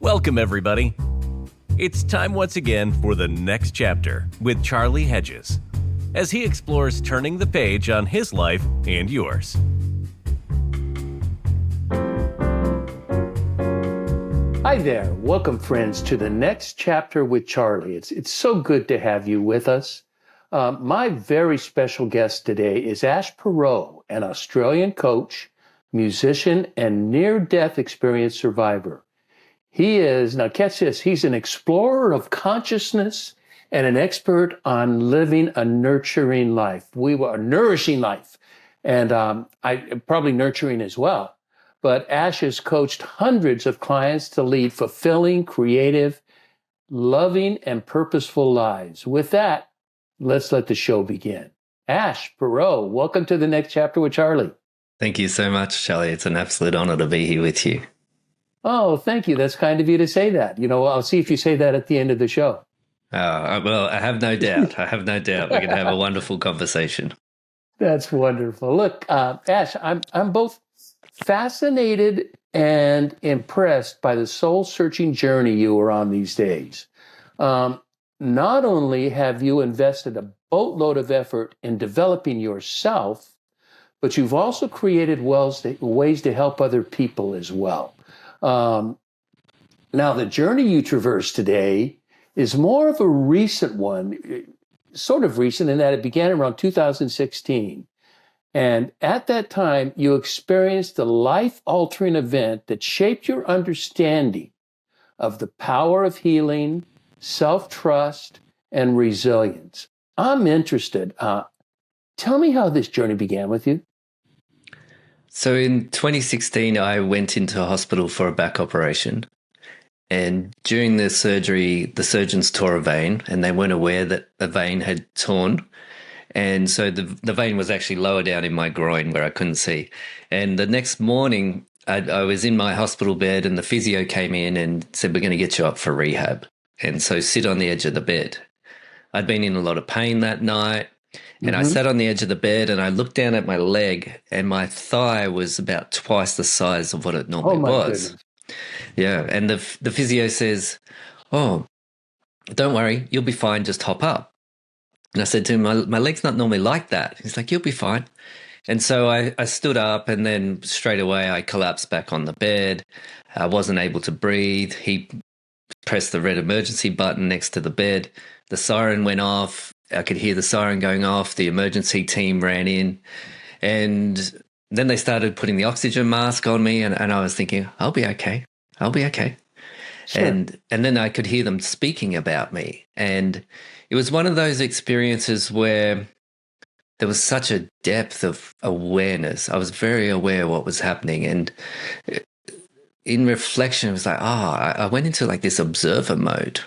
Welcome, everybody. It's time once again for the next chapter with Charlie Hedges, as he explores turning the page on his life and yours. Hi there. Welcome, friends, to the next chapter with Charlie. It's so good to have you with us. My very special guest today is Ash Perrow, an Australian coach, musician, and near-death experience survivor. He is, now catch this, he's an explorer of consciousness and an expert on living a nurturing life. A nourishing life, and I probably nurturing as well. But Ash has coached hundreds of clients to lead fulfilling, creative, loving, and purposeful lives. With that, let's let the show begin. Ash Perrow, welcome to the next chapter with Charlie. Thank you so much, Charlie. It's an absolute honor to be here with you. Oh, thank you. That's kind of you to say that. You know, I'll see if you say that at the end of the show. Well, I have no doubt. We're going to have a wonderful conversation. That's wonderful. Look, Ash, I'm both fascinated and impressed by the soul-searching journey you are on these days. Not only have you invested a boatload of effort in developing yourself, but you've also created ways to help other people as well. Now, the journey you traverse today is more of a recent one, sort of recent in that it began around 2016. And at that time, you experienced a life-altering event that shaped your understanding of the power of healing, self-trust, and resilience. I'm interested. Tell me how this journey began with you. So in 2016, I went into hospital for a back operation. And during the surgery, the surgeons tore a vein and they weren't aware that a vein had torn. And so the vein was actually lower down in my groin where I couldn't see. And the next morning, I was in my hospital bed and the physio came in and said, we're going to get you up for rehab. And so sit on the edge of the bed. I'd been in a lot of pain that night. And I sat on the edge of the bed and I looked down at my leg and my thigh was about twice the size of what it normally was. Goodness. Yeah. And the physio says, oh, don't worry, you'll be fine. Just hop up. And I said to him, my leg's not normally like that. He's like, you'll be fine. And so I stood up and then straight away I collapsed back on the bed. I wasn't able to breathe. He pressed the red emergency button next to the bed. The siren went off. I could hear the siren going off. The emergency team ran in. And then they started putting the oxygen mask on me. And I was thinking, I'll be okay. I'll be okay. Sure. And then I could hear them speaking about me. And it was one of those experiences where there was such a depth of awareness. I was very aware of what was happening. And in reflection, it was like, I went into like this observer mode.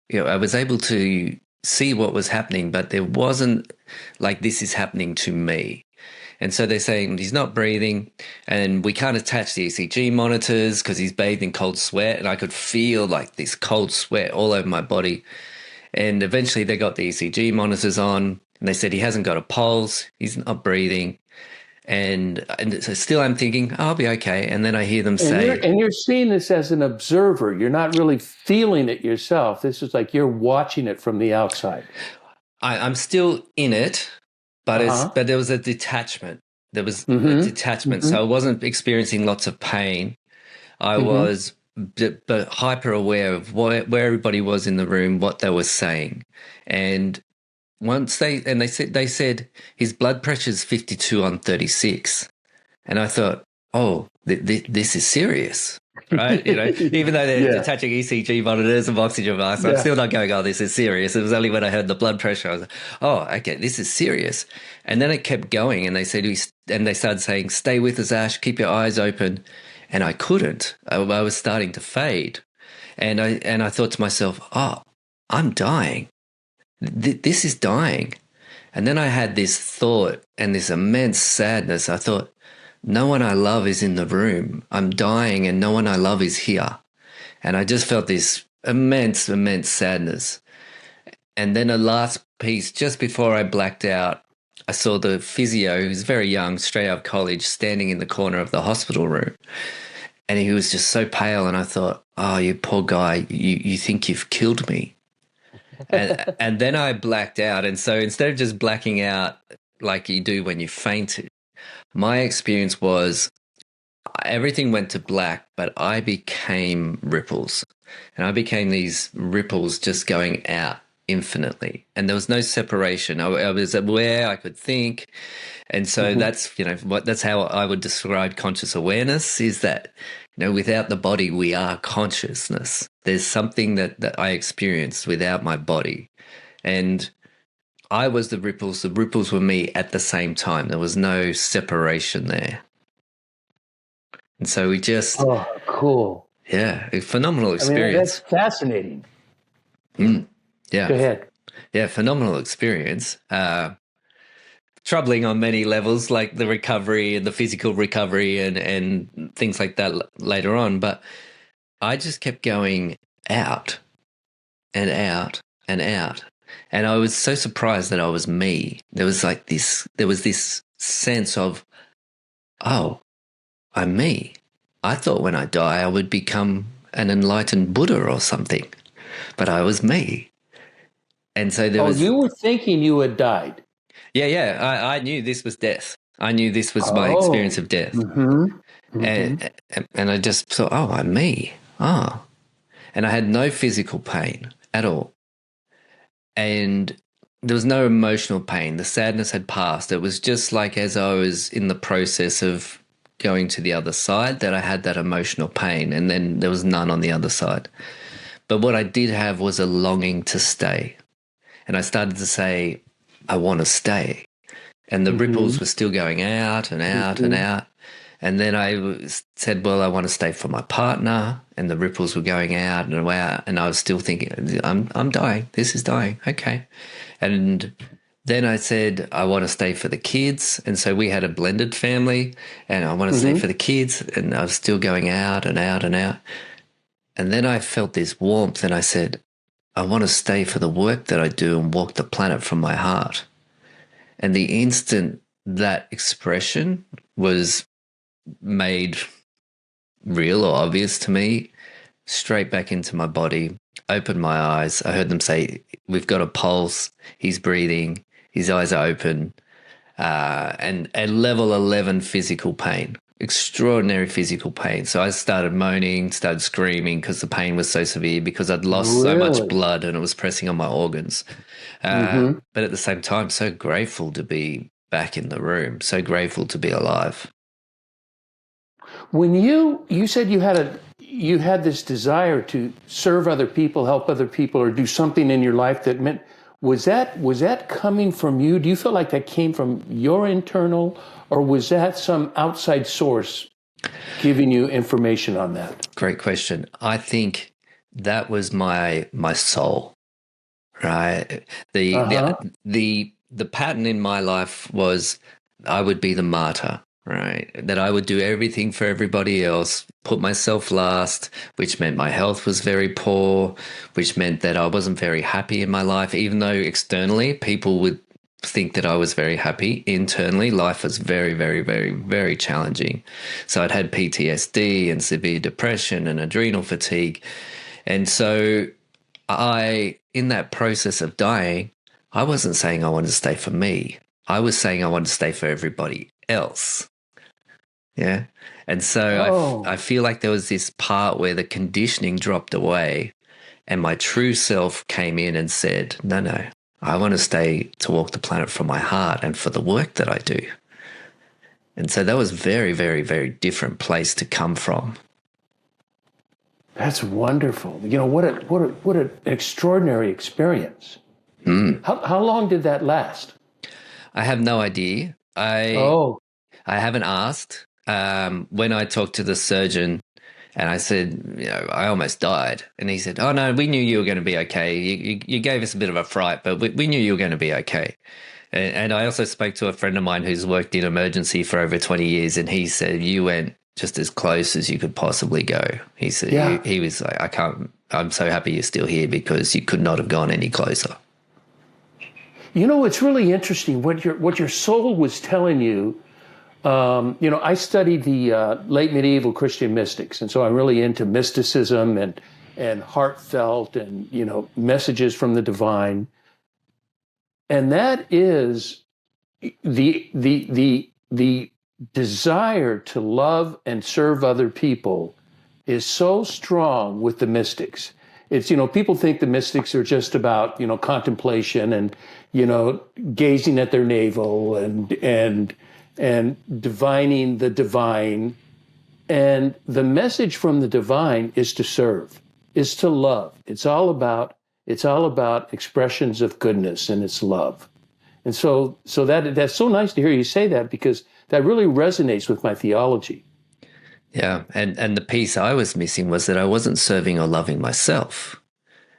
You know, I was able to see what was happening, but there wasn't like this is happening to me. And so they're saying he's not breathing and we can't attach the ECG monitors because he's bathed in cold sweat. And I could feel like this cold sweat all over my body. And eventually they got the ECG monitors on and they said he hasn't got a pulse, he's not breathing. And so still I'm thinking, I'll be okay. And then I hear them say... And you're seeing this as an observer. You're not really feeling it yourself. This is like you're watching it from the outside. I'm still in it, but there was a detachment. There was a detachment. So I wasn't experiencing lots of pain. I was but hyper aware of where everybody was in the room, what they were saying. And once they said his blood pressure is 52 on 36. And I thought, oh, this is serious, right? You know, even though they're attaching ECG monitors and oxygen masks, I'm still not going, oh, this is serious. It was only when I heard the blood pressure, I was like, oh, okay, this is serious. And then it kept going and they started saying, stay with us, Ash, keep your eyes open. And I couldn't. I was starting to fade. And I thought to myself, oh, I'm dying. This is dying. And then I had this thought and this immense sadness. I thought, no one I love is in the room. I'm dying and no one I love is here. And I just felt this immense, immense sadness. And then a last piece, just before I blacked out, I saw the physio, who's very young, straight out of college, standing in the corner of the hospital room. And he was just so pale, and I thought, oh, you poor guy, you think you've killed me. And then I blacked out. And so instead of just blacking out like you do when you fainted, my experience was everything went to black, but I became ripples. And I became these ripples just going out infinitely. And there was no separation. I was aware, I could think. And so that's, that's how I would describe conscious awareness, is that, without the body, we are consciousness. There's something that I experienced without my body. And I was the ripples were me at the same time. There was no separation there. And so we just... Oh, cool. Yeah, a phenomenal experience. I mean, that's fascinating. Yeah. Go ahead. Yeah, phenomenal experience. Troubling on many levels, like the recovery and the physical recovery and things like that later on. But I just kept going out and out and out. And I was so surprised that I was me. There was this sense of, oh, I'm me. I thought when I die, I would become an enlightened Buddha or something, but I was me. And so there was... you were thinking you had died. Yeah. I knew this was death. I knew this was my experience of death. And I just thought, oh, I'm me. Oh. And I had no physical pain at all. And there was no emotional pain. The sadness had passed. It was just like as I was in the process of going to the other side that I had that emotional pain, and then there was none on the other side. But what I did have was a longing to stay. And I started to say, I want to stay. And the ripples were still going out and out and out. And then I said, well, I want to stay for my partner. And the ripples were going out and out. And I was still thinking, I'm dying. This is dying. Okay. And then I said, I want to stay for the kids. And so we had a blended family, and I want to stay for the kids. And I was still going out and out and out. And then I felt this warmth, and I said, I want to stay for the work that I do and walk the planet from my heart. And the instant that expression was made real or obvious to me, straight back into my body, opened my eyes. I heard them say, we've got a pulse, he's breathing, his eyes are open, and a level 11 physical pain, extraordinary physical pain. So I started moaning, started screaming because the pain was so severe, because I'd lost so much blood and it was pressing on my organs. But at the same time, so grateful to be back in the room, so grateful to be alive. When you said you had this desire to serve other people, help other people, or do something in your life that meant, was that coming from you? Do you feel like that came from your internal, or was that some outside source giving you information on that? Great question. I think that was my soul, right? The pattern in my life was I would be the martyr. Right, that I would do everything for everybody else, put myself last, which meant my health was very poor, which meant that I wasn't very happy in my life, even though externally people would think that I was very happy. Internally, life was very, very, very, very challenging. So I'd had PTSD and severe depression and adrenal fatigue. And so in that process of dying, I wasn't saying I wanted to stay for me. I was saying I wanted to stay for everybody else. Yeah. And so I feel like there was this part where the conditioning dropped away and my true self came in and said, no, I want to stay to walk the planet from my heart and for the work that I do. And so that was very, very, very different place to come from. That's wonderful. What an extraordinary experience. How long did that last? I have no idea. I haven't asked. When I talked to the surgeon and I said, I almost died. And he said, oh, no, we knew you were going to be okay. You gave us a bit of a fright, but we knew you were going to be okay. And I also spoke to a friend of mine who's worked in emergency for over 20 years, and he said, you went just as close as you could possibly go. He said, he was like, I'm so happy you're still here because you could not have gone any closer. It's really interesting what your soul was telling you I studied the late medieval Christian mystics, and so I'm really into mysticism and heartfelt and messages from the divine, and that is the desire to love and serve other people is so strong with the mystics. It's, people think the mystics are just about, contemplation and, gazing at their navel and divining the divine. And the message from the divine is to serve, is to love. It's all about expressions of goodness, and it's love. And so that's so nice to hear you say that, because that really resonates with my theology. Yeah, and the piece I was missing was that I wasn't serving or loving myself.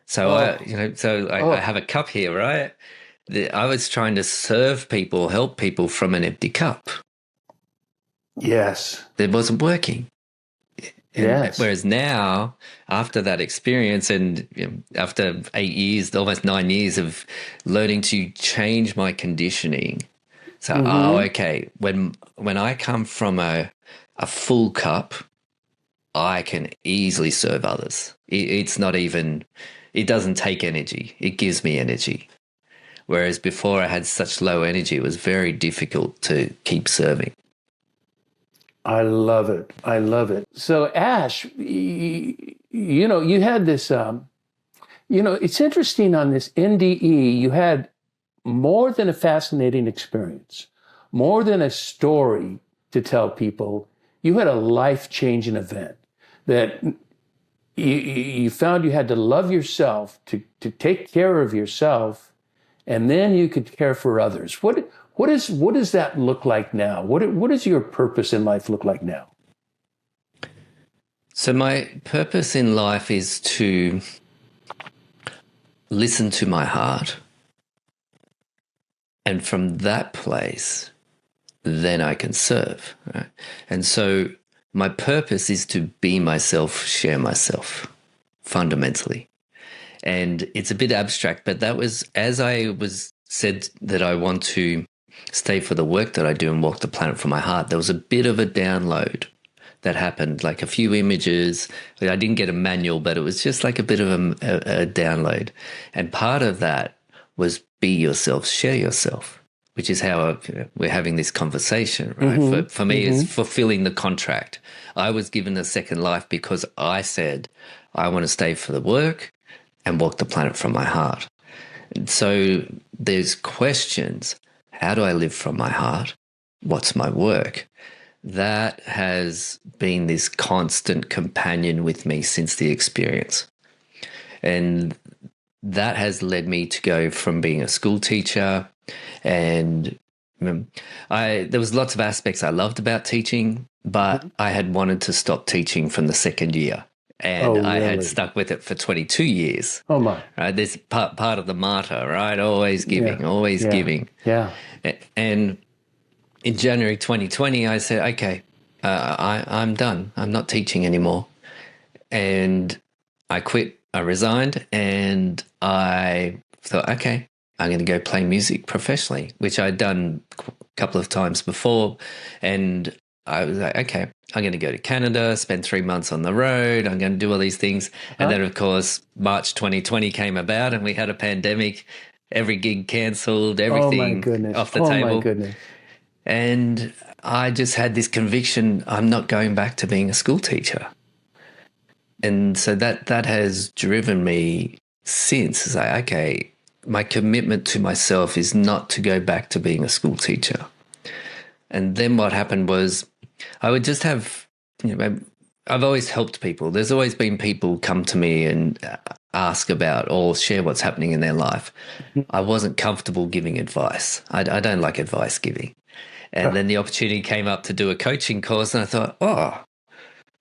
So I have a cup here, right? I was trying to serve people, help people from an empty cup. Yes. It wasn't working. Yes. Whereas now, after that experience and after 8 years, almost 9 years of learning to change my conditioning, so, okay, when I come from a full cup, I can easily serve others. It's not even, it doesn't take energy. It gives me energy. Whereas before I had such low energy, it was very difficult to keep serving. I love it. I love it. So Ash, you had this, it's interesting on this NDE, you had more than a fascinating experience, more than a story to tell people. You had a life-changing event that you found you had to love yourself, to take care of yourself, and then you could care for others. What does that look like now? What does your purpose in life look like now? So my purpose in life is to listen to my heart. And from that place, then I can serve. Right? And so my purpose is to be myself, share myself, fundamentally. And it's a bit abstract, but that was, as I was said that I want to stay for the work that I do and walk the planet from my heart, there was a bit of a download that happened, like a few images. I didn't get a manual, but it was just like a bit of a download. And part of that was be yourself, share yourself, which is how we're having this conversation, right? For me, it's fulfilling the contract. I was given a second life because I said, I want to stay for the work and walk the planet from my heart. And so there's questions. How do I live from my heart? What's my work? That has been this constant companion with me since the experience. And that has led me to go from being a school teacher, and there was lots of aspects I loved about teaching, but I had wanted to stop teaching from the second year. And I had stuck with it for 22 years. Oh, my. Right? This part of the martyr, right? Always giving, always giving. Yeah. And in January 2020, I said, okay, I'm done. I'm not teaching anymore. And I quit. I resigned, and I thought, okay, I'm going to go play music professionally, which I'd done a couple of times before. And I was like, okay, I'm going to go to Canada, spend 3 months on the road. I'm going to do all these things. And then, of course, March 2020 came about and we had a pandemic. Every gig cancelled, everything off the table. Oh, my goodness. And I just had this conviction, I'm not going back to being a school teacher. And so that has driven me since. It's like, okay, my commitment to myself is not to go back to being a school teacher. And then what happened was I would just have, I've always helped people. There's always been people come to me and ask about or share what's happening in their life. I wasn't comfortable giving advice. I don't like advice giving. And then the opportunity came up to do a coaching course, and I thought, oh,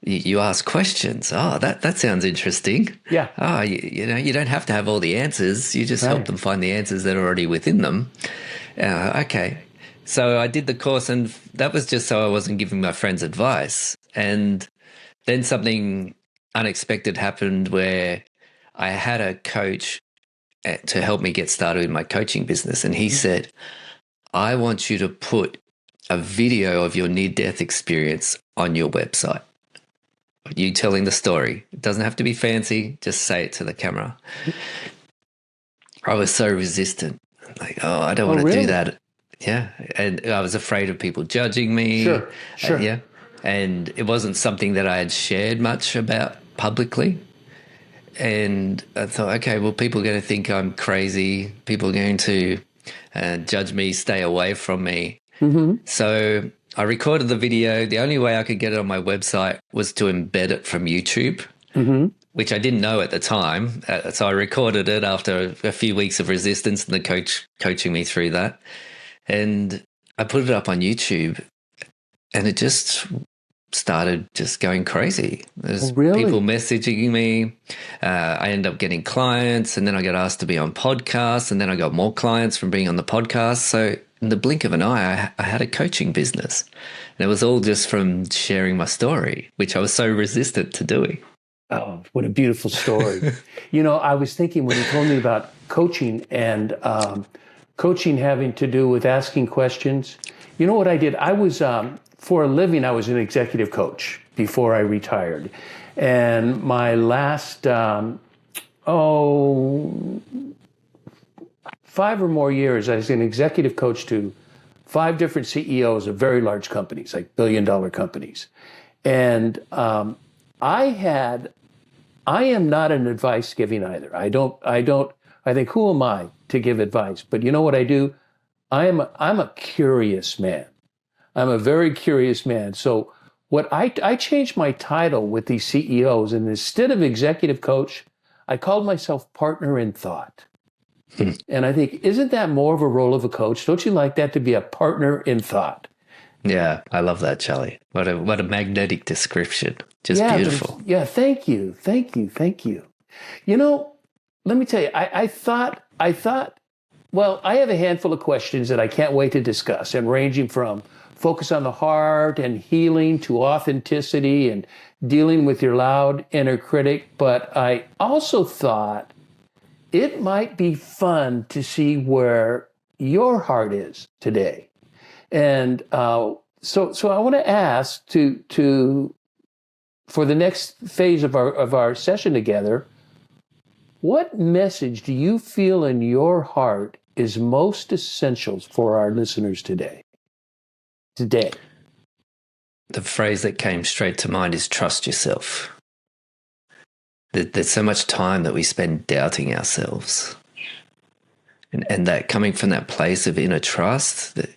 you ask questions. Oh, that sounds interesting. Yeah. Oh, you don't have to have all the answers. You just help them find the answers that are already within them. Okay. So I did the course, and that was just so I wasn't giving my friends advice. And then something unexpected happened where I had a coach to help me get started in my coaching business. And he said, I want you to put a video of your near-death experience on your website. You telling the story. It doesn't have to be fancy. Just say it to the camera. I was so resistant. Like, oh, I don't want to do that. Yeah. And I was afraid of people judging me. Sure. Yeah. And it wasn't something that I had shared much about publicly. And I thought, okay, well, people are going to think I'm crazy. People are going to judge me, stay away from me. Mm-hmm. So I recorded the video. The only way I could get it on my website was to embed it from YouTube, which I didn't know at the time. So I recorded it after a few weeks of resistance and the coach coaching me through that. And I put it up on YouTube, and it just started just going crazy. There's people messaging me. I ended up getting clients, and then I got asked to be on podcasts, and then I got more clients from being on the podcast. So in the blink of an eye, I had a coaching business. And it was all just from sharing my story, which I was so resistant to doing. Oh, what a beautiful story. You know, I was thinking when you told me about coaching and coaching having to do with asking questions. You know what I did? I was, for a living, I was an executive coach before I retired. And my last, 5 or more years, I was an executive coach to 5 different CEOs of very large companies, like billion-dollar companies. And I am not an advice giving either. I think, who am I to give advice? But you know what I do? I'm a curious man. I'm a very curious man. So what I changed my title with these CEOs, and instead of executive coach, I called myself partner in thought. And I think, isn't that more of a role of a coach? Don't you like that, to be a partner in thought? Yeah, I love that, Charlie. What a magnetic description. Just beautiful. Yeah, thank you. You know, let me tell you, I thought, well, I have a handful of questions that I can't wait to discuss, and ranging from focus on the heart and healing to authenticity and dealing with your loud inner critic. But I also thought it might be fun to see where your heart is today. And so I want to ask for the next phase of our session together, what message do you feel in your heart is most essential for our listeners today? The phrase that came straight to mind is trust yourself. There's so much time that we spend doubting ourselves. And that coming from that place of inner trust, that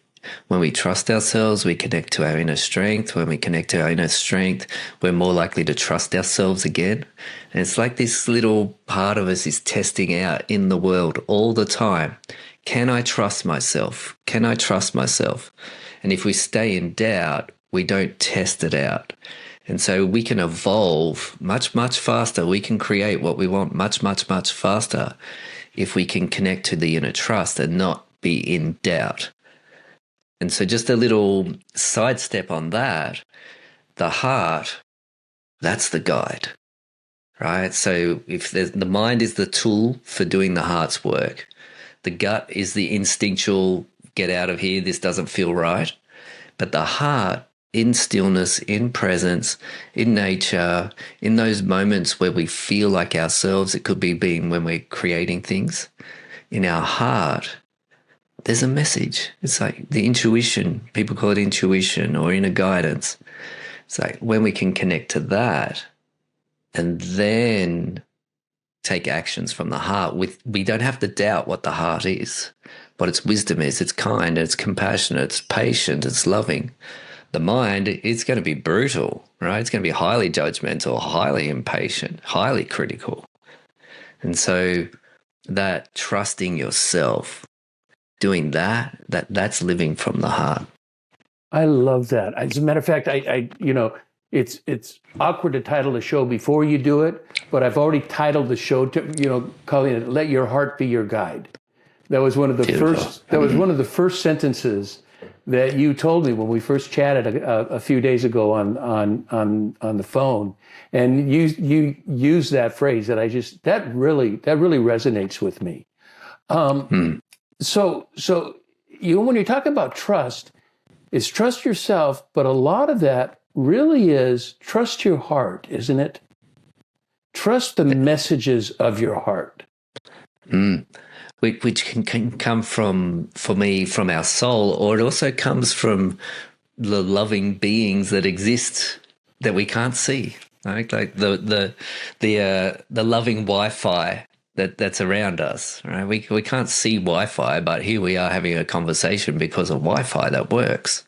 when we trust ourselves, we connect to our inner strength. When we connect to our inner strength, we're more likely to trust ourselves again. And it's like this little part of us is testing out in the world all the time. Can I trust myself? Can I trust myself? And if we stay in doubt, we don't test it out. And so we can evolve much, much faster. We can create what we want much, much, much faster if we can connect to the inner trust and not be in doubt. And so just a little sidestep on that, the heart, that's the guide, right? So if the mind is the tool for doing the heart's work, the gut is the instinctual, get out of here, this doesn't feel right. But the heart, in stillness, in presence, in nature, in those moments where we feel like ourselves, it could be being when we're creating things, in our heart, there's a message. It's like the intuition. People call it intuition or inner guidance. It's like when we can connect to that and then take actions from the heart. We don't have to doubt what the heart is, what its wisdom is. It's kind, it's compassionate, it's patient, it's loving. The mind, it's going to be brutal, right? It's going to be highly judgmental, highly impatient, highly critical. And so that trusting yourself, doing that's living from the heart. I love that. As a matter of fact, I it's awkward to title a show before you do it, but I've already titled the show to, calling it "Let Your Heart Be Your Guide." That was one of the first. That was one of the first sentences that you told me when we first chatted a few days ago on the phone, and you used that phrase that really resonates with me. So when you're talking about trust, It's trust yourself, but a lot of that really is trust your heart, isn't it? Trust the messages of your heart. Mm. Which can come from, for me, from our soul, or it also comes from the loving beings that exist that we can't see, right? Like the loving Wi-Fi that's around us, right? We can't see Wi-Fi, but here we are having a conversation because of Wi-Fi that works.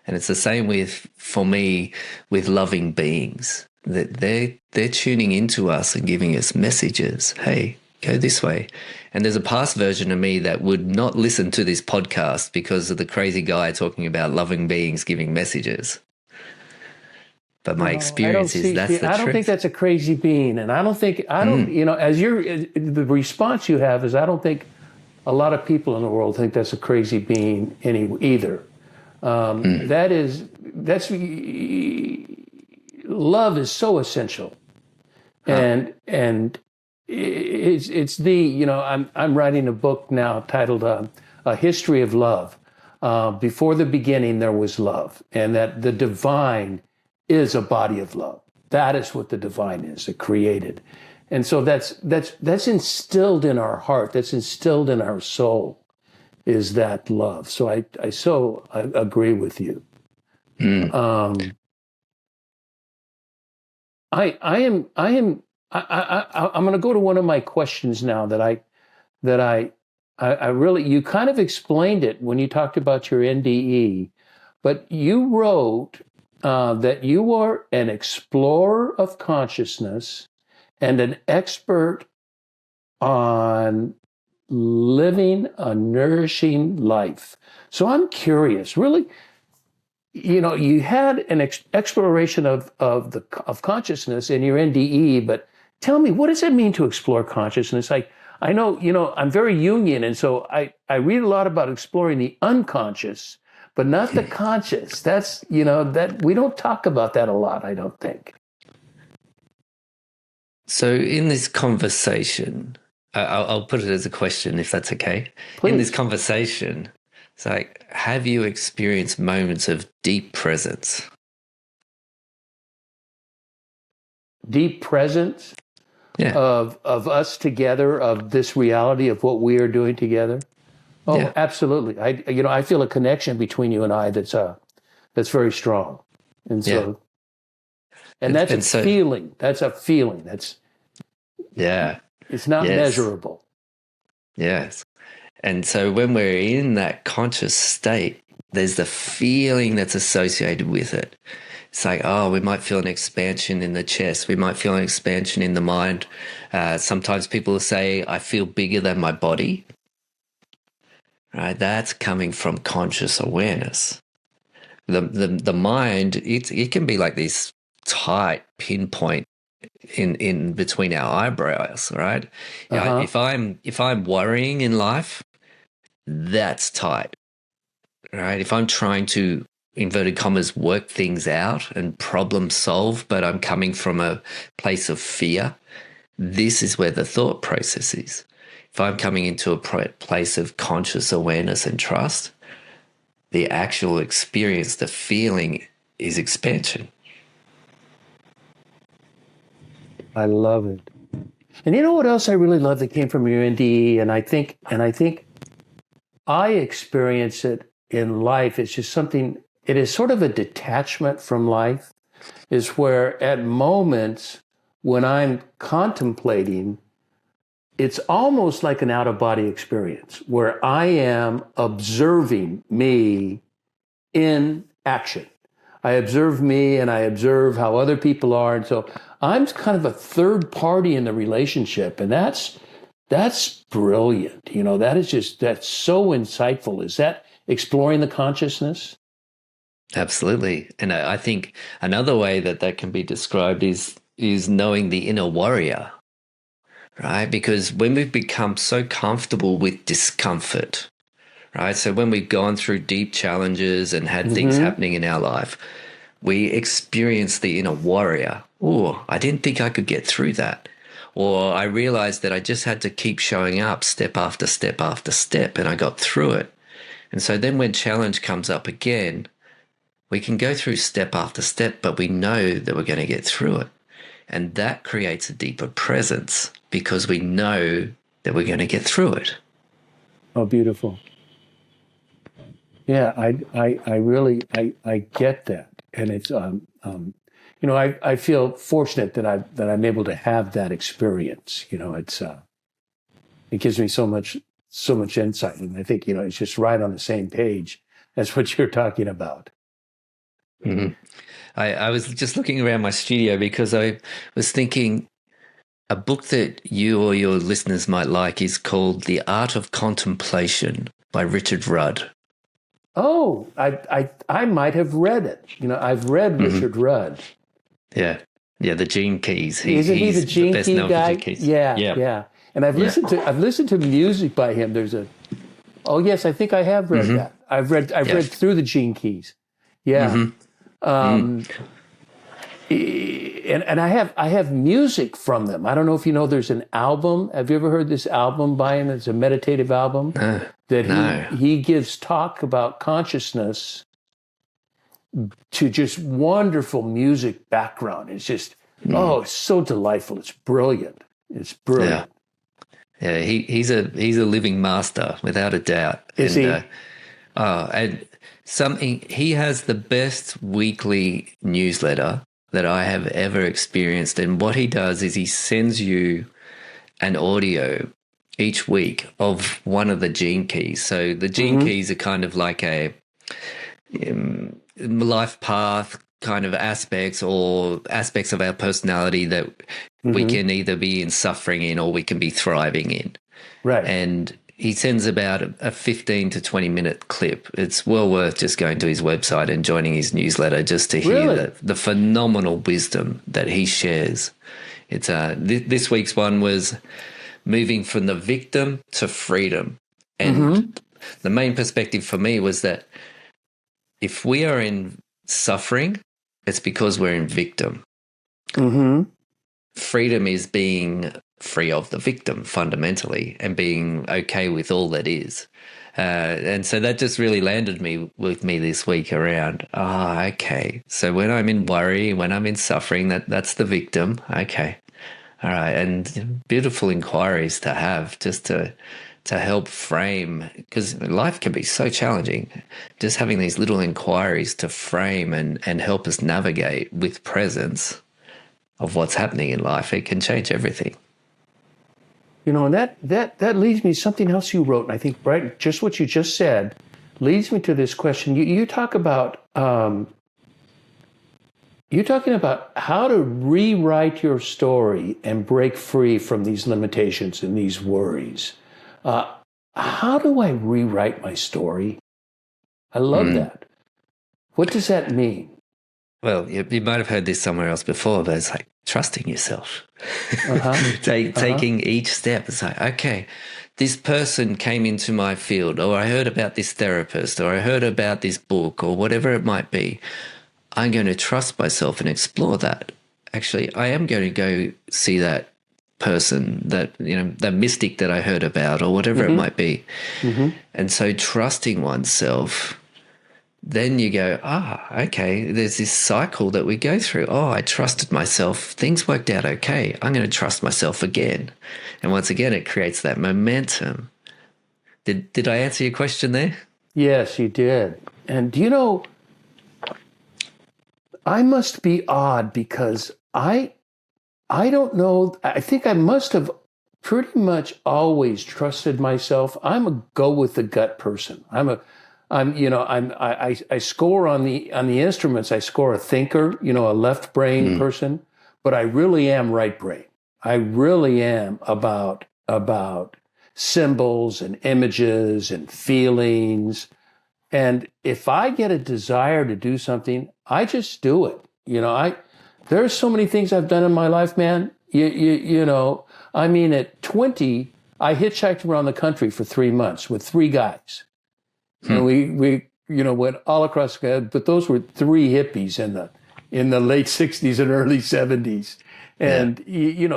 And it's the same for me, with loving beings, that they're tuning into us and giving us messages. Hey, go this way. And there's a past version of me that would not listen to this podcast because of the crazy guy talking about loving beings giving messages. But my experience is that's the truth. I don't think that's a crazy being. And I don't, the response you have is, I don't think a lot of people in the world think that's a crazy being either. Love is so essential. And it's I'm writing a book now titled A History of Love. Before the beginning, there was love, and that the divine is a body of love. That is what the divine is, it created. And so that's instilled in our heart, that's instilled in our soul, is that love. So I agree with you. I'm going to go to one of my questions now that I really, you kind of explained it when you talked about your NDE, but you wrote that you are an explorer of consciousness and an expert on living a nourishing life. So I'm curious, really, you had an exploration of consciousness in your NDE, but tell me, what does it mean to explore consciousness? I know, I'm very Jungian, and so I read a lot about exploring the unconscious, but not the conscious. That's, that we don't talk about that a lot, I don't think. So in this conversation, I'll put it as a question, if that's okay. Please. In this conversation, it's like, have you experienced moments of deep presence? Deep presence? Yeah. Of us together, of this reality of what we are doing together? Oh, yeah. Absolutely. I feel a connection between you and I that's very strong. And so, and that's a feeling. That's a feeling. It's not measurable. Yes. And so when we're in that conscious state, there's the feeling that's associated with it. It's like, we might feel an expansion in the chest. We might feel an expansion in the mind. Sometimes people will say, I feel bigger than my body. Right? That's coming from conscious awareness. The mind, it can be like this tight pinpoint in between our eyebrows, right? Uh-huh. If I'm worrying in life, that's tight. Right? If I'm trying to, inverted commas, work things out and problem solve, but I'm coming from a place of fear, this is where the thought process is. If I'm coming into a place of conscious awareness and trust, the actual experience, the feeling, is expansion. I love it. And you know what else I really love that came from your NDE, and I think I experience it in life. It's just something, it is sort of a detachment from life, is where at moments when I'm contemplating, it's almost like an out-of-body experience where I am observing me in action. I observe me and I observe how other people are. And so I'm kind of a third party in the relationship. And that's brilliant. That's so insightful. Is that exploring the consciousness? Absolutely. And I think another way that can be described is knowing the inner warrior, right? Because when we've become so comfortable with discomfort, right? So when we've gone through deep challenges and had things happening in our life, we experience the inner warrior. Oh, I didn't think I could get through that. Or I realized that I just had to keep showing up step after step after step, and I got through it. And so then when challenge comes up again, we can go through step after step, but we know that we're going to get through it. And that creates a deeper presence because we know that we're going to get through it. Oh, beautiful. Yeah, I really get that, and it's I feel fortunate that I'm able to have that experience. It gives me so much insight, and I think it's just right on the same page as what you're talking about. Mm-hmm. I was just looking around my studio because I was thinking a book that you or your listeners might like is called The Art of Contemplation by Richard Rudd. Oh, I might have read it. I've read Richard Rudd. Yeah, the Gene Keys. Isn't he the Gene Key guy? Yeah. And I've listened to music by him. Oh yes, I think I have read that. I've read through the Gene Keys. Yeah. And I have music from them. I don't know if you know. There's an album. Have you ever heard this album by him? It's a meditative album he gives talk about consciousness to just wonderful music background. It's just it's so delightful. It's brilliant. It's brilliant. Yeah, he's a living master without a doubt. Is he? He has the best weekly newsletter that I have ever experienced. And what he does is he sends you an audio each week of one of the Gene Keys. So the Gene Keys are kind of like a life path kind of aspects or aspects of our personality that we can either be in suffering in or we can be thriving in. Right. And he sends about a 15 to 20 minute clip. It's well worth just going to his website and joining his newsletter just to hear the phenomenal wisdom that he shares. It's this week's one was moving from the victim to freedom. And the main perspective for me was that if we are in suffering, it's because we're in victim. Freedom is being free of the victim fundamentally and being okay with all that is. And so that just really landed with me this week around, okay. So when I'm in worry, when I'm in suffering, that's the victim. Okay. All right. And beautiful inquiries to have just to help frame, because life can be so challenging. Just having these little inquiries to frame and help us navigate with presence of what's happening in life, it can change everything. And that leads me to something else you wrote, and I think just what you just said leads me to this question. You talk about you're talking about how to rewrite your story and break free from these limitations and these worries. How do I rewrite my story? I love that. What does that mean? Well, you might have heard this somewhere else before, but it's like trusting yourself. Taking each step. It's like, okay, this person came into my field, or I heard about this therapist, or I heard about this book, or whatever it might be. I'm going to trust myself and explore that. Actually, I am going to go see that person, that that mystic that I heard about, or whatever it might be. And so trusting oneself, then you go, okay, there's this cycle that we go through. I trusted myself. Things worked out okay. I'm going to trust myself again. And once again, it creates that momentum. Did I answer your question there? Yes, you did. And I must be odd because I don't know. I think I must have pretty much always trusted myself. I'm a go with the gut person. I score on the instruments. I score a thinker, a left brain person, but I really am right brain. I really am about symbols and images and feelings. And if I get a desire to do something, I just do it. There's so many things I've done in my life, man. At 20, I hitchhiked around the country for 3 months with 3 guys. And we went all across, but those were 3 hippies in the late 60s and early 70s. And,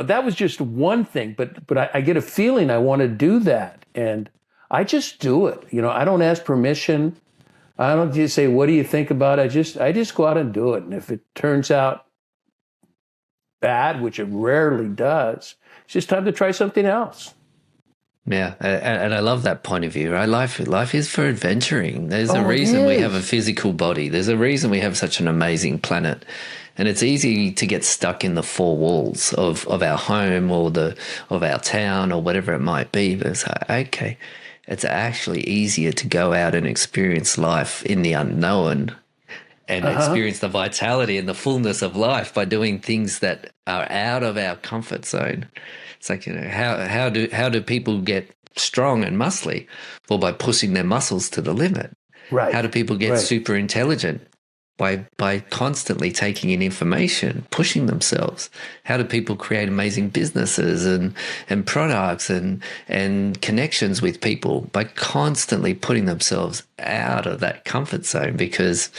that was just one thing, but I get a feeling I want to do that. And I just do it. I don't ask permission. I don't just say, "What do you think about it?" I just go out and do it. And if it turns out bad, which it rarely does, it's just time to try something else. Yeah, and I love that point of view, right? Life is for adventuring. There's a Oh, it reason we have a is. physical body. There's a reason we have such an amazing planet. And it's easy to get stuck in the four walls of our home or the of our town or whatever it might be. But it's like, okay, it's actually easier to go out and experience life in the unknown and Uh-huh. experience the vitality and the fullness of life by doing things that are out of our comfort zone. It's like, how do people get strong and muscly? Well, by pushing their muscles to the limit. How Right. do people get Right. super intelligent? By constantly taking in information, pushing themselves. How do people create amazing businesses and products and connections with people? By constantly putting themselves out of that comfort zone, because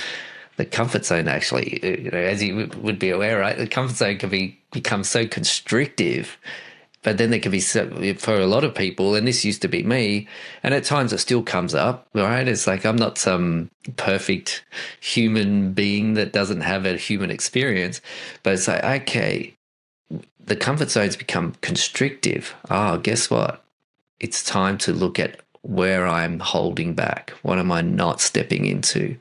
the comfort zone actually, as you would be aware, right? The comfort zone can become so constrictive, but then there can be, for a lot of people, and this used to be me, and at times it still comes up, right? It's like I'm not some perfect human being that doesn't have a human experience, but it's like, okay, the comfort zones become constrictive. Oh, guess what? It's time to look at where I'm holding back. What am I not stepping into?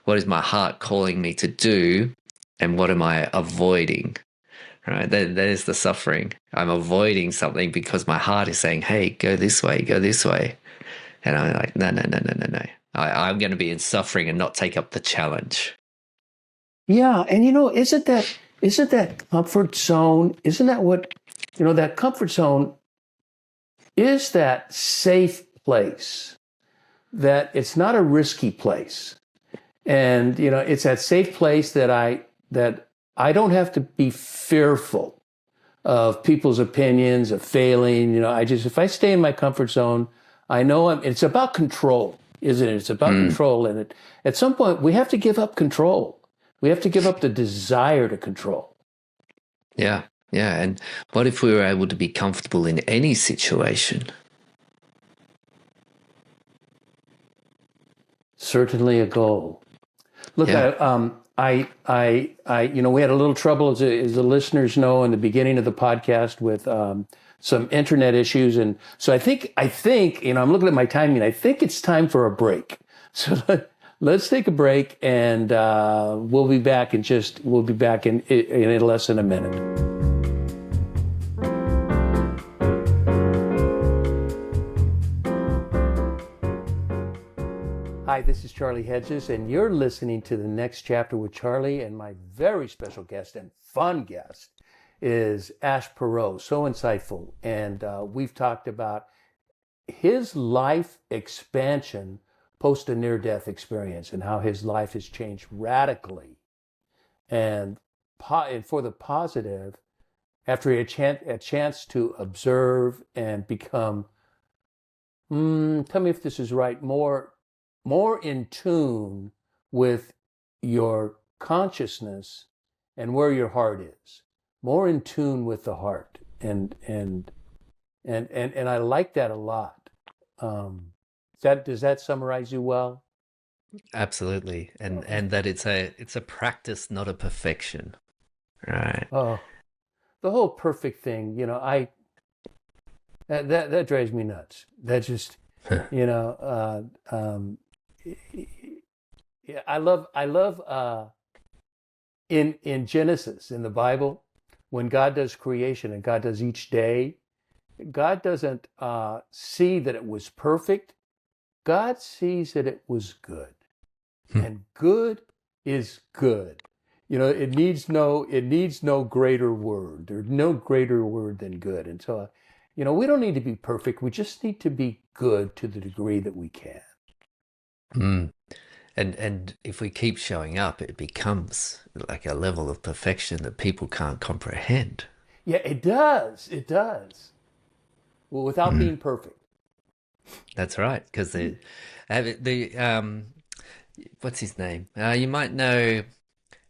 What is my heart calling me to do? And what am I avoiding? Right? There's the suffering. I'm avoiding something because my heart is saying, hey, go this way, go this way. And I'm like, no, no, no, no, no, no. I'm going to be in suffering and not take up the challenge. Yeah, and isn't that comfort zone? Isn't that what that comfort zone is that safe place that it's not a risky place. And it's that safe place that I don't have to be fearful of people's opinions, of failing. If I stay in my comfort zone, I know it's about control, isn't it? It's about Mm, control. And at some point, we have to give up control. We have to give up the desire to control. yeah, yeah. And what if we were able to be comfortable in any situation? Certainly a goal. Look, Yeah. we had a little trouble, as the listeners know, in the beginning of the podcast with some internet issues, and so I think, I'm looking at my timing. I think it's time for a break. So let's take a break, and we'll be back in less than a minute. Hi, this is Charlie Hedges, and you're listening to the next chapter with Charlie. And my very special guest and fun guest is Ash Perrow, so insightful. And we've talked about his life expansion post a near death experience and how his life has changed radically and, and for the positive after he had a chance to observe and become, tell me if this is right, more in tune with your consciousness and where your heart is, more in tune with the heart. And I like that a lot. Does that summarize you well? Absolutely. And that it's a practice, not a perfection. Right. Oh, the whole perfect thing, I that drives me nuts. That just, you know, yeah, I love in Genesis, in the Bible, when God does creation and God does each day, God doesn't see that it was perfect. God sees that it was good, and good is good. It needs no greater word. There's no greater word than good. And so, we don't need to be perfect. We just need to be good to the degree that we can. Mm. And if we keep showing up, it becomes like a level of perfection that people can't comprehend. Yeah, it does. It does. Well, without Mm. being perfect. That's right, because the what's his name? You might know.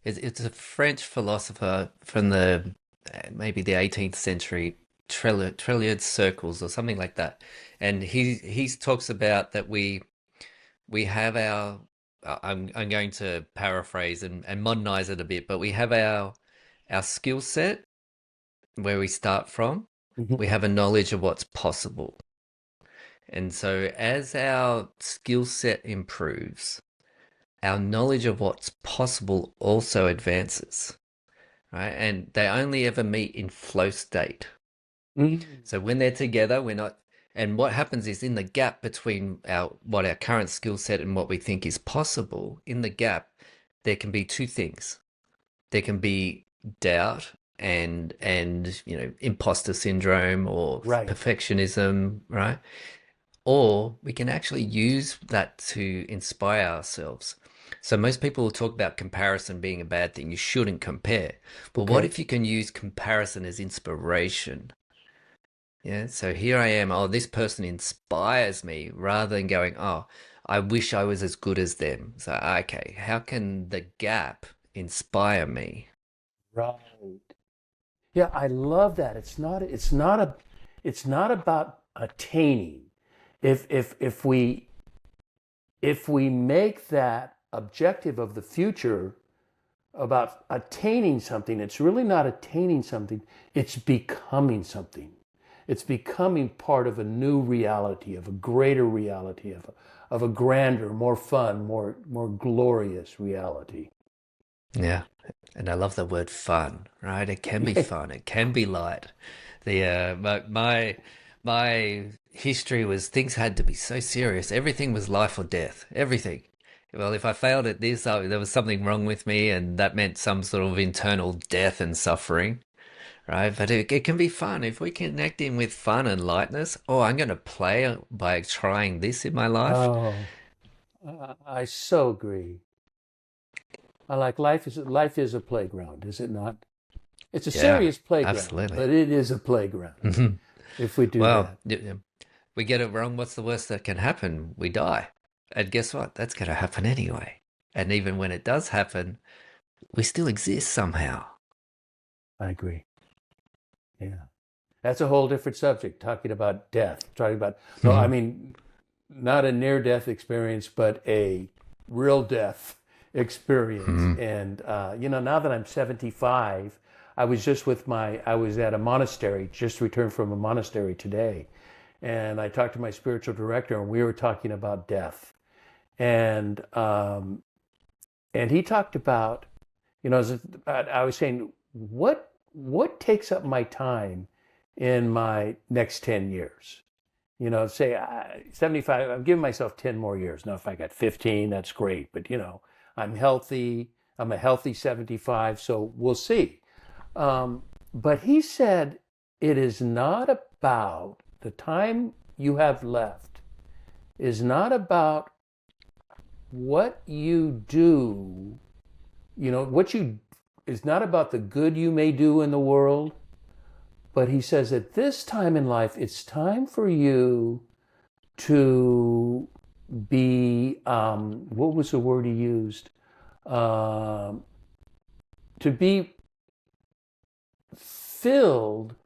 It's a French philosopher from the maybe the 18th century. trilliard circles or something like that. And he talks about that we have our I'm going to paraphrase and modernize it a bit, but we have our skill set where we start from. Mhm. We have a knowledge of what's possible. And so as our skill set improves, our knowledge of what's possible also advances, right? And they only ever meet in flow state. Mm. So when they're together, we're not. And what happens is in the gap between our current skill set and what we think is possible, in the gap, there can be two things. There can be doubt and imposter syndrome or Right. perfectionism, right? Or we can actually use that to inspire ourselves. So most people will talk about comparison being a bad thing. You shouldn't compare. But what Okay. if you can use comparison as inspiration? Yeah, so here I am. Oh, this person inspires me rather than going, oh, I wish I was as good as them. So, okay, how can the gap inspire me? Right. Yeah, I love that. It's not about attaining. If we make that objective of the future about attaining something, it's really not attaining something, it's becoming something. It's becoming part of a new reality, of a greater reality, of a grander, more fun, more glorious reality. Yeah, and I love the word fun, right? It can be fun. It can be light. My history was things had to be so serious. Everything was life or death. Everything. Well, if I failed at this, there was something wrong with me, and that meant some sort of internal death and suffering, right? But it can be fun if we connect in with fun and lightness. Oh, I'm going to play by trying this in my life. Oh, I so agree. I like life is a playground, is it not? It's a Yeah, serious playground, absolutely. but it is a playground if we do Well, that. we get it wrong. What's the worst that can happen? We die. And guess what? That's going to happen anyway. And even when it does happen, we still exist somehow. I agree. Yeah. That's a whole different subject, talking about death, talking about, no, I mean, not a near death experience, but a real death experience. And, now that I'm 75, I was at a monastery, just returned from a monastery today. And I talked to my spiritual director, and we were talking about death. And, and he talked about, I was saying, what takes up my time in my next 10 years? Say 75, I'm giving myself 10 more years. Now, if I got 15, that's great. But, I'm healthy. I'm a healthy 75. So we'll see. But he said it is not about the time you have left, is not about what you do, what you is not about the good you may do in the world, but he says at this time in life, it's time for you to be, what was the word he used? Um, to be filled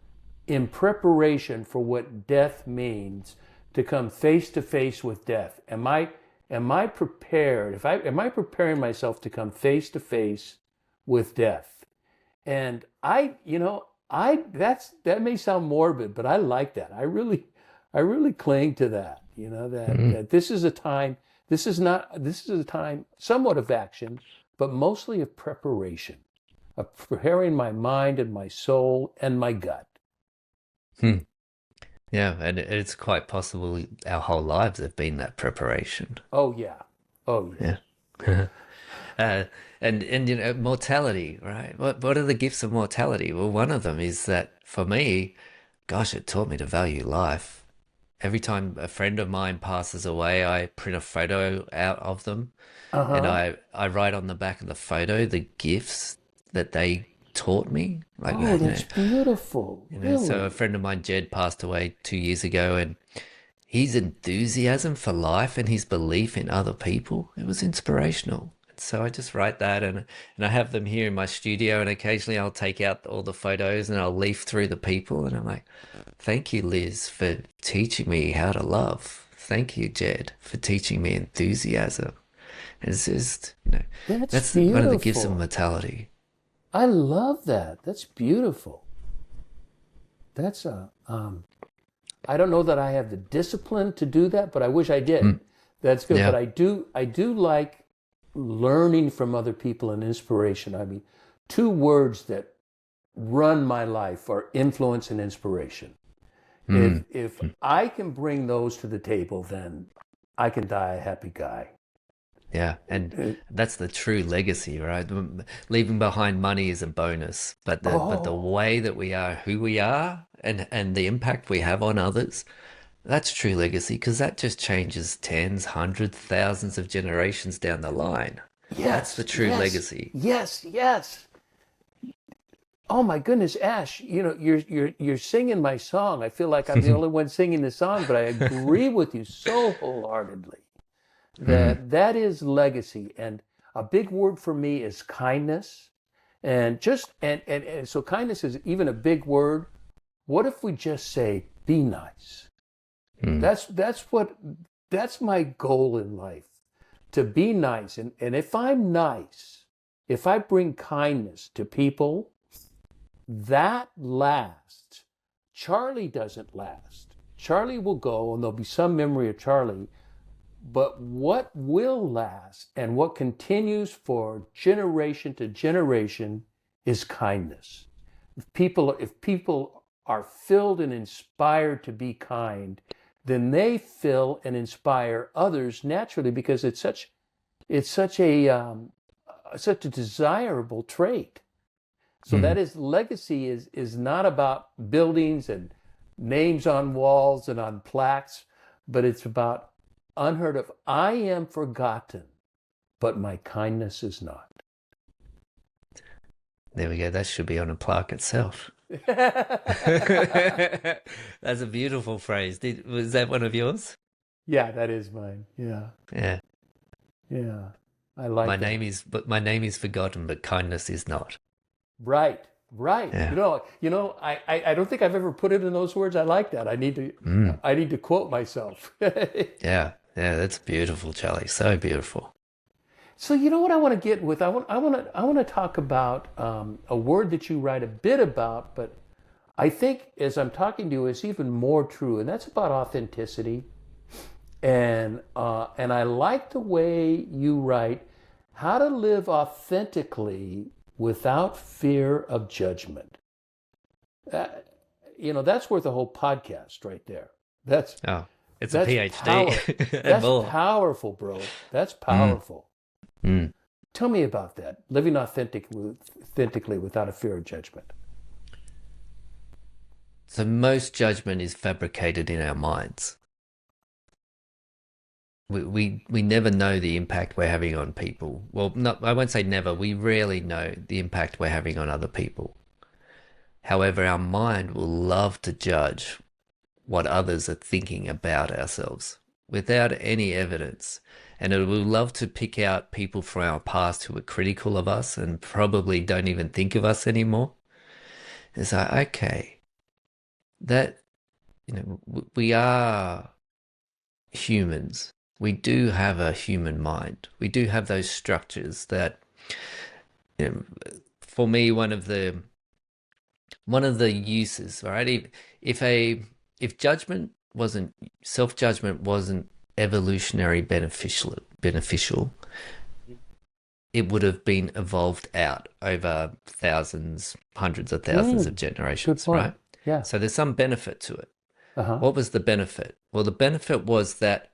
in preparation for what death means, to come face to face with death. Am I prepared? Am I preparing myself to come face to face with death? And that may sound morbid, but I like that. I really cling to that. That this is a time. This is a time somewhat of action, but mostly of preparation, of preparing my mind and my soul and my gut. Hmm. Yeah, and it's quite possible our whole lives have been that preparation. Oh yeah. Oh yeah. Yeah. uh, and mortality, right? What are the gifts of mortality? Well, one of them is that for me, gosh, it taught me to value life. Every time a friend of mine passes away, I print a photo out of them, and Uh-huh. I write on the back of the photo the gifts that they taught me. Like, Oh, that's beautiful. so a Really. friend of mine, Jed, passed away 2 years ago, and his enthusiasm for life and his belief in other people, it was inspirational. So I just write that, and I have them here in my studio, and occasionally I'll take out all the photos and I'll leaf through the people, and I'm like, thank you, Liz, for teaching me how to love. Thank you, Jed, for teaching me enthusiasm. And it's just, That's that's one of the gifts of beautiful. mortality. I love that. That's beautiful. That's I don't know that I have the discipline to do that, but I wish I did. Mm, That's good. But yeah. I do like learning from other people and inspiration. I mean, two words that run my life are influence and inspiration. If Mm, if mm. I can bring those to the table, then I can die a happy guy. Yeah, and Uh, that's the true legacy, right? Leaving behind money is a bonus, but the oh, way that we are, who we are, and the impact we have on others, that's true legacy because that just changes tens, hundreds, thousands of generations down the line. That's the yes, true yes, legacy. yes, yes. Oh my goodness, Ash, you're singing my song. I feel like I'm the only one singing the song, but I agree with you so wholeheartedly Mm, that that is legacy. And a big word for me is kindness. And just and so kindness is even a big word. What if we just say be nice? mm, That's my goal in life, to be nice. And if I'm nice, if I bring kindness to people, that lasts. Charlie doesn't last. Charlie will go and there'll be some memory of Charlie, but what will last and what continues for generation to generation is kindness. If people are filled and inspired to be kind, then they fill and inspire others naturally because it's such a desirable trait. So that mm. is legacy is not about buildings and names on walls and on plaques, but it's about unheard of. I am forgotten, but my kindness is not. There we go. That should be on a plaque itself. That's a beautiful phrase. Was that one of yours? Yeah, that is mine. Yeah, Yeah. yeah. I My like name that. is, but my name is forgotten, but kindness is not. Right, right. Yeah. I don't think I've ever put it in those words. I like that. I need to Mm. I need to quote myself. Yeah. Yeah. That's beautiful, Charlie. So beautiful. So you know what I want to get with? I want to talk about a word that you write a bit about, but I think as I'm talking to you, it's even more true, and that's about authenticity. And I like the way you write how to live authentically without fear of judgment. Uh, that's worth a whole podcast right there. That's Oh, it's a that's power. PhD and That's more. powerful, bro. That's Mm. powerful. Mm. Tell me about that. Living authentically without a fear of judgment. So most judgment is fabricated in our minds. We never know the impact we're having on people. Well, no, I won't say never. We rarely know the impact we're having on other people. However, our mind will love to judge what others are thinking about ourselves without any evidence. And it will love to pick out people from our past who are critical of us and probably don't even think of us anymore. It's like, okay, that, we are humans. We do have a human mind. We do have those structures that, you know, for me, one of the uses, right? If judgment wasn't self-judgment wasn't evolutionary beneficial, it would have been evolved out over thousands, hundreds of thousands of Mm, good generations, point. right? Yeah. So there's some benefit to it. Uh-huh. What was the benefit? Well, the benefit was that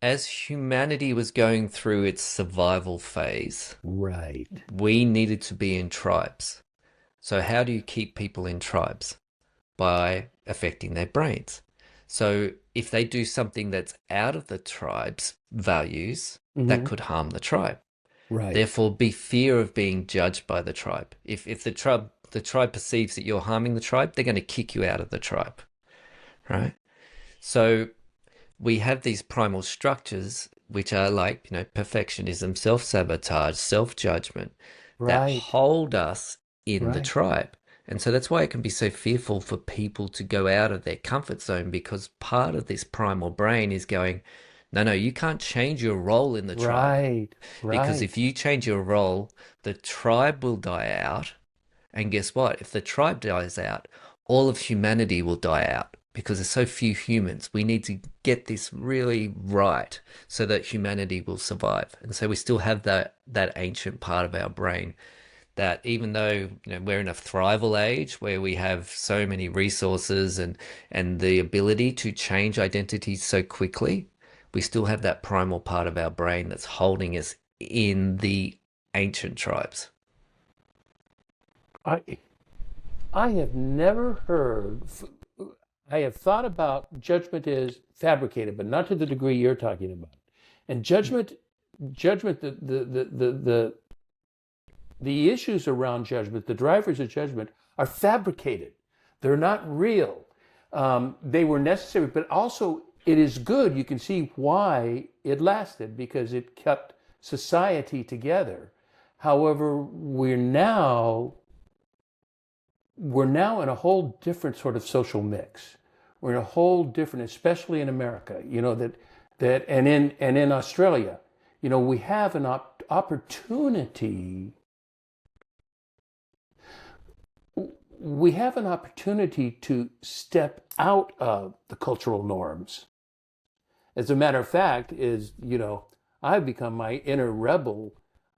as humanity was going through its survival phase, Right. we needed to be in tribes. So how do you keep people in tribes? By affecting their brains. So if they do something that's out of the tribe's values, that Hmm. could harm the tribe. Right. Therefore, be fear of being judged by the tribe. If the tribe perceives that you're harming the tribe, they're going to kick you out of the tribe, right? So we have these primal structures which are like, perfectionism, self-sabotage, self-judgment, that Right. hold us in the Right. tribe. And so that's why it can be so fearful for people to go out of their comfort zone, because part of this primal brain is going, no, no, you can't change your role in the tribe. Right. Because if Right. you change your role, the tribe will die out. And guess what? If the tribe dies out, all of humanity will die out because there's so few humans. We need to get this really right so that humanity will survive. And so we still have that ancient part of our brain that, even though we're in a thrival age where we have so many resources and the ability to change identities so quickly, we still have that primal part of our brain that's holding us in the ancient tribes. I I have never heard. I have thought about judgment is fabricated, but not to the degree you're talking about. And judgment, the issues around judgment, the drivers of judgment, are fabricated. They're not real. They were necessary, but also it is good. You can see why it lasted because it kept society together. However, we're now in a whole different sort of social mix. We're in a whole different, especially in America, and in Australia, we have an opportunity. We have an opportunity to step out of the cultural norms. As a matter of fact, I've become my inner rebel.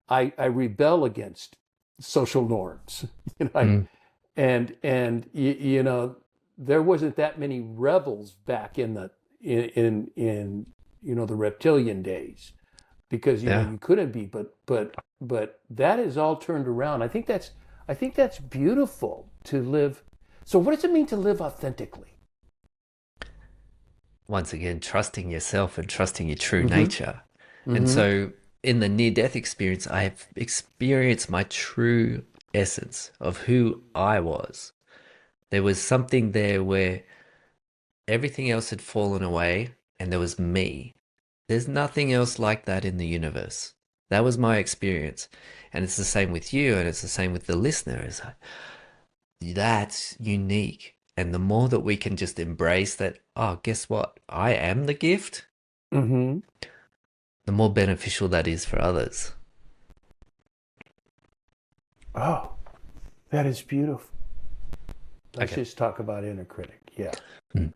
I rebel against social norms. You know, I, Mm. and there wasn't that many rebels back in the reptilian days because Yeah. you couldn't be, but that is all turned around. I think that's beautiful to live. So what does it mean to live authentically? Once again, trusting yourself and trusting your true Mm-hmm. nature. And Mm-hmm. so in the near death experience, I have experienced my true essence of who I was. There was something there where everything else had fallen away and there was me. There's nothing else like that in the universe. That was my experience. And it's the same with you, and it's the same with the listener. Is that's unique. And the more that we can just embrace that, oh, guess what? I am the gift, Mm-hmm. the more beneficial that is for others. Oh, that is beautiful. Let's Okay. just talk about inner critic. Yeah. Hmm.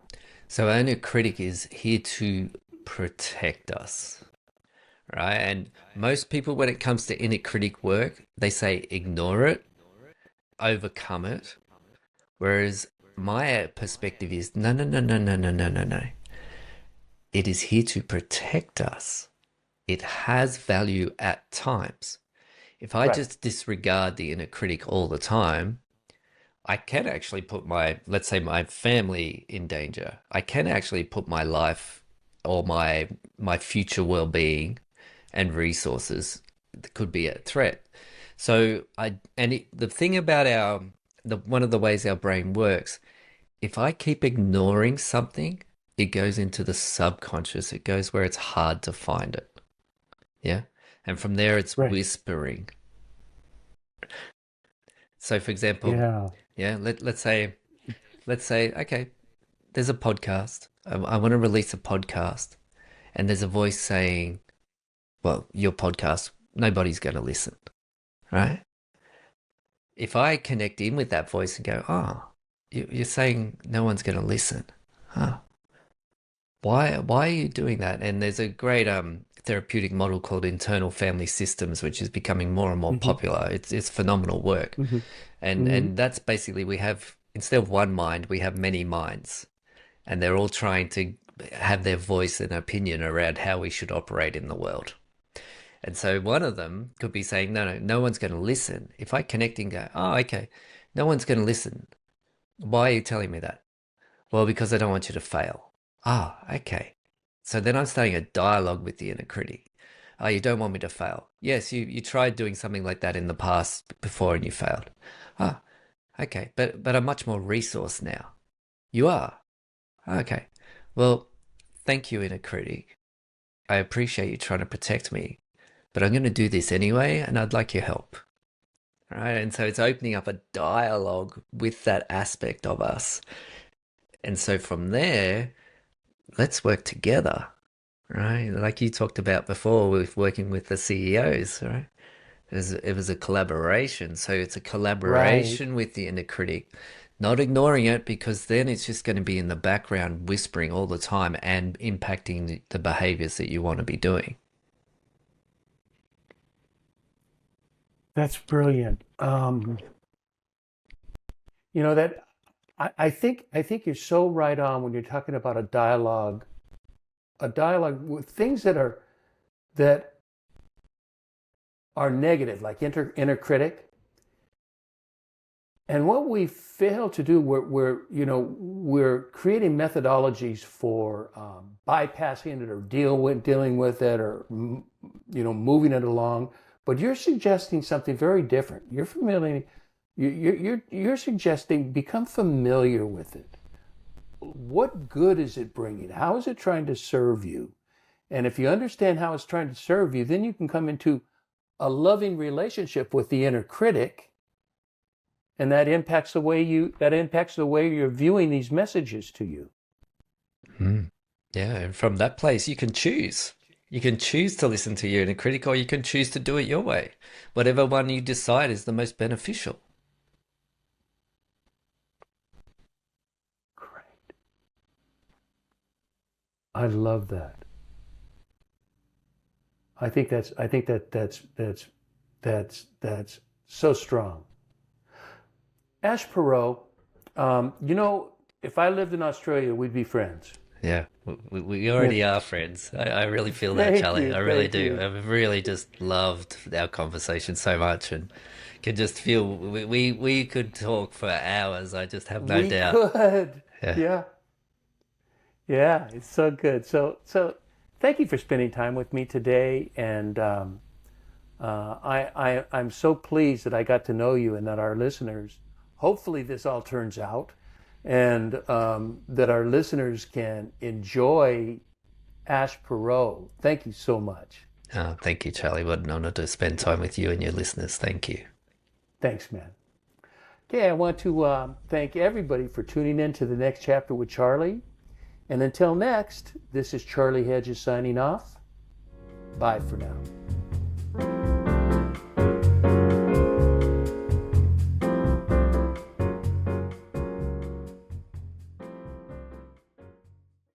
So our inner critic is here to protect us, right? And most people, when it comes to inner critic work, they say ignore it, overcome it. Whereas my perspective is no, no, no, no, no, no, no, no, no. It is here to protect us. It has value at times. If I Right. just disregard the inner critic all the time, I can actually put let's say, my family in danger. I can actually put my life or my future well-being and resources that could be at threat. So the thing about the one of the ways our brain works, if I keep ignoring something, it goes into the subconscious. It goes where it's hard to find it. Yeah. And from there, it's Right. whispering. So, for example, Yeah. yeah, let's say, okay, there's a podcast. I want to release a podcast, and there's a voice saying, well, your podcast, nobody's going to listen, right? If I connect in with that voice and go, oh, you're saying no one's going to listen. Huh. Why are you doing that? And there's a great therapeutic model called internal family systems, which is becoming more and more Mm-hmm. popular. It's phenomenal work. Mm-hmm. And Mm-hmm. and that's basically, we have, instead of one mind, we have many minds, and they're all trying to have their voice and opinion around how we should operate in the world. And so one of them could be saying, no, no, no one's going to listen. If I connect and go, oh, okay, no one's going to listen. Why are you telling me that? Well, because I don't want you to fail. Ah, okay. So then I'm starting a dialogue with the inner critic. Oh, you don't want me to fail. Yes, you tried doing something like that in the past before and you failed. Ah, okay. But I'm much more resourced now. You are. Okay. Well, thank you, inner critic. I appreciate you trying to protect me, but I'm going to do this anyway, and I'd like your help. Right? And so it's opening up a dialogue with that aspect of us. And so from there, let's work together, right? Like you talked about before with working with the CEOs, right? It was a collaboration. So it's a Right. collaboration with the inner critic, not ignoring it, because then it's just going to be in the background whispering all the time and impacting the behaviors that you want to be doing. That's brilliant. That I think you're so right on when you're talking about a dialogue with things that are negative, like inner critic. And what we fail to do, we're creating methodologies for bypassing it or dealing with it, or moving it along. But you're suggesting something very different. You're suggesting become familiar with it. What good is it bringing? How is it trying to serve you? And if you understand how it's trying to serve you, then you can come into a loving relationship with the inner critic, and that impacts the way you're viewing these messages to you. Mm. Yeah, and from that place, you can choose. You can choose to listen to your inner critic, or you can choose to do it your way. Whatever one you decide is the most beneficial. Great. I love that. I think that's so strong. Ash Perot, if I lived in Australia, we'd be friends. Yeah, we already are friends. I really feel that, Thank Charlie. you, I really thank do. you. I've really just loved our conversation so much, and can just feel we could talk for hours. I just have no We doubt. could. Yeah. Yeah. Yeah, it's so good. So thank you for spending time with me today. And I'm so pleased that I got to know you and that our listeners, hopefully this all turns out, and that our listeners can enjoy Ash Perot. Thank you so much. Thank you, Charlie. What an honor to spend time with you and your listeners. Thank you. Thanks, man. Okay, I want to thank everybody for tuning in to the next chapter with Charlie. And until next, this is Charlie Hedges signing off. Bye for now.